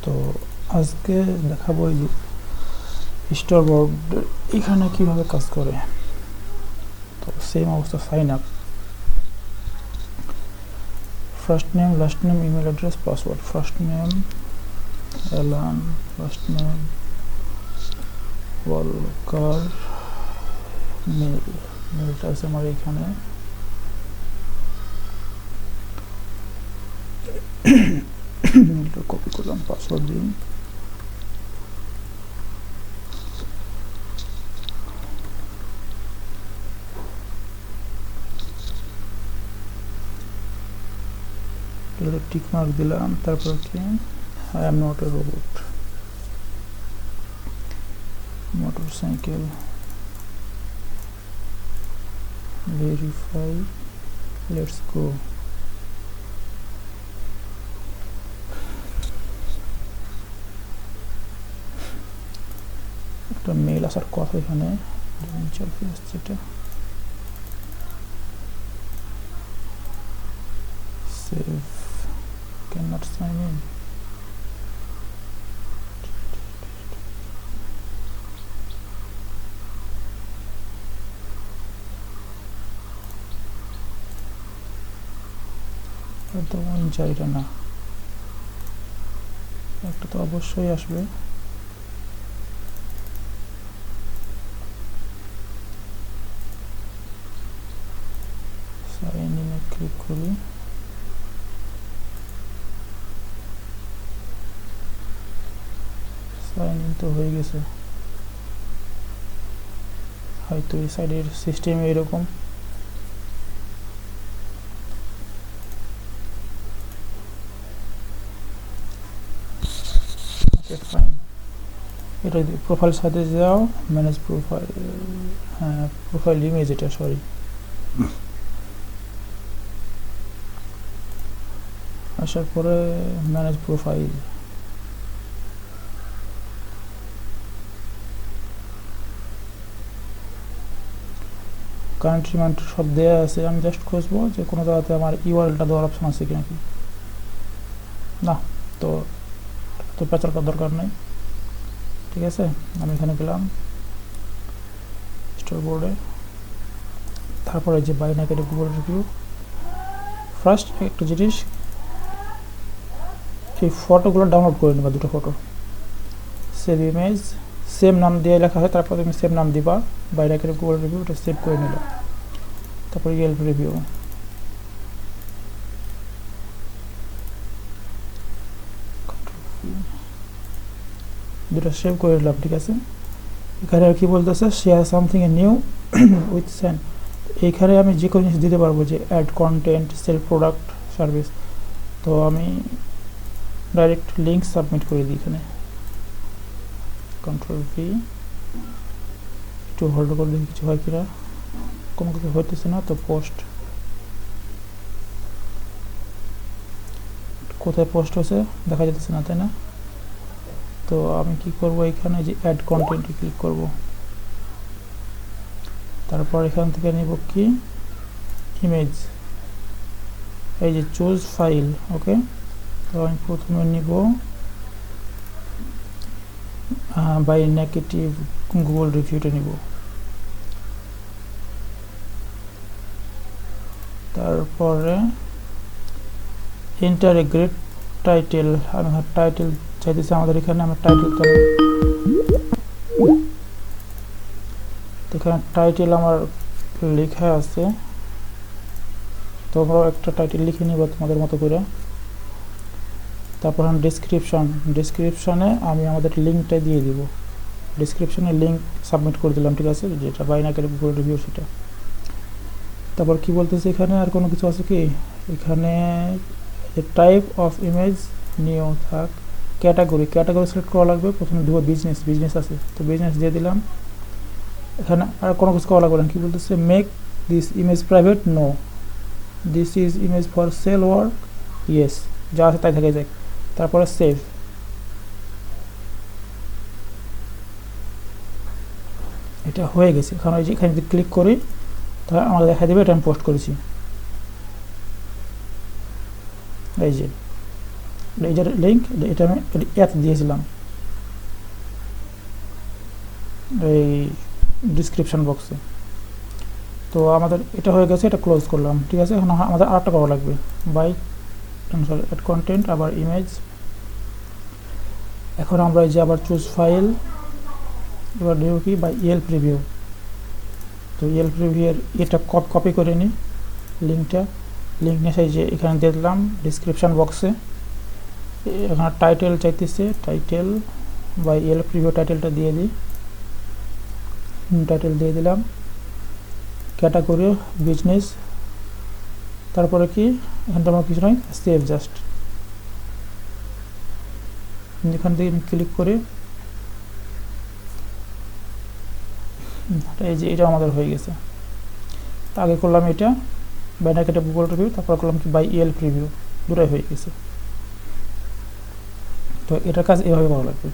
তো আজকে দেখাবো এই যে স্টোরবোর্ড এখানে কিভাবে কাজ করে। তো সেম অবস্থা, sign up, first name, last name, email address, password. First name Alan, last name Walker, মেলটা আছে আমার এখানে। মেলটা কপি করলাম, পাসওয়ার্ড দিন। টিক মার্ক দিলাম, তারপর কি I am not a robot, motorcycle, verify, let's go. একটা মেল আসার কথা এখানে, আসছে এটা, save, can not sign in. তো এটা না, একটা তো অবশ্যই আসবে। সাইন ইনে ক্লিক করি, সাইন ইন তো হয়ে গেছে। হয়তো এই সাইডের সিস্টেম এরকম। এটা প্রোফাইল সাথে যাও, ম্যানেজ প্রোফাইল, হ্যাঁ প্রোফাইল ইমেজ, এটা সরি আসার পরে ম্যানেজ প্রোফাইল, কান্ট্রি মান্ট্রি সব দেওয়া আছে। আমি জাস্ট খুঁজবো যে কোনো জায়গাতে আমার ইউআরএলটা দেওয়ার অপশন আছে কি নাকি। না, তো প্রচার করার দরকার নেই, ঠিক আছে। আমি এখানে গেলাম স্টোর বোর্ডে, তারপরে যে by negative Google review. First একটা জিনিস, এই ফটোগুলো ডাউনলোড করে নেবা, দুটো ফটো, সেভ ইমেজ, সেম নাম দিয়ে লেখা হয়, তারপর তুমি সেম নাম দিবা, বাই নেগেটিভ গুগল রিভিউ, ওটা সেভ করে নিল। তারপর ইয়েলপ রিভিউ, দুটো সেভ করে নিলাম, ঠিক আছে। এখানে আর কি বলতেছে, share something a new with send. এইখানে আমি যে কোনো জিনিস দিতে পারবো, যে add content, sell product, service. তো আমি ডাইরেক্ট লিঙ্ক সাবমিট করে দিই এখানে, কন্ট্রোল ভি, একটু হোল্ড করে দেখি কিছু হয় কিনা। কোনো কিছু হইতেছে না, তো পোস্ট, কোথায় পোস্ট হয়েছে দেখা যেতেছে না, তাই না। তো আমি কি করব, এখানে যে অ্যাড কন্টেন্টে ক্লিক করব, তারপর এখান থেকে নিব কি ইমেজ, এই যে চুজ ফাইল, ওকে। তো আমি প্রথমে নিব বাই নেগেটিভ গুগল রিভিউটা নিব, তারপরে এন্টার এ গ্রেট টাইটেল। আমি টাইটেল চাইতেছি আমাদের এখানে, আমার টাইটেল তো এখানে টাইটেল আমার লেখা আছে, তোমরাও একটা টাইটেল লিখে নিবা তোমাদের মতো করে। তারপর ডিসক্রিপশনে আমি আমাদের লিঙ্কটা দিয়ে দিব, ডিসক্রিপশনে লিঙ্ক সাবমিট করে দিলাম, ঠিক আছে, যেটা বাই নেগেটিভ গুগল রিভিউ সেটা। তারপর কি বলতেছে এখানে, আর কোনো কিছু আছে কি এখানে, টাইপ অফ ইমেজ নিউ থাক, ক্যাটাগরি সিলেক্ট করা লাগবে। প্রথমে দেবো বিজনেস আছে, তো বিজনেস দিয়ে দিলাম। এখানে আর কোনো কিছু করা লাগবে না। কি বলতেছে, make this image private, no, this is image for sale war, yes, যা আছে তাই থেকে যায়। তারপরে সেভ, এটা হয়ে গেছে। এখন ওই যে এখানে যদি ক্লিক করি, তাহলে আমাকে দেখা দেবে এটা আমি পোস্ট করেছি, এই যে এই যে লিঙ্ক, এটা আমি অ্যাপ দিয়েছিলাম এই ডিসক্রিপশন বক্সে। তো আমাদের এটা হয়ে গেছে, এটা ক্লোজ করলাম। ঠিক আছে, এখন আমাদের আরেকটা করা লাগবে, বাই সরি অ্যাড কন্টেন্ট, আবার ইমেজ। এখন আমরা এই যে আবার চুজ ফাইল, এবার দেবো কি বাই ইএল প্রিভিউ। তো ইএল প্রিভিউয়ের এটা কপি করে নিই, লিঙ্ক নিয়ে সেই যে এখানে দিয়ে দিলাম ডিসক্রিপশান বক্সে। এখানে টাইটেল চাইতেছে, টাইটেল বাই ইএল প্রিভিউ টাইটেলটা দিয়ে দিই, টাইটেল দিয়ে দিলাম। ক্যাটাগরি বিজনেস, তারপরে কি এখান থেকে আমার কিছু নয়, সেভ জাস্ট। এখান থেকে ক্লিক করে এই যে এটা আমাদের হয়ে গেছে। তো আগে করলাম এটা বাইনাকেটে গুগল রিভিউ, তারপর করলাম কি বাই ইএল প্রিভিউ, দুটোই হয়ে গেছে। তো এটার কাজ এভাবে করা লাগবে।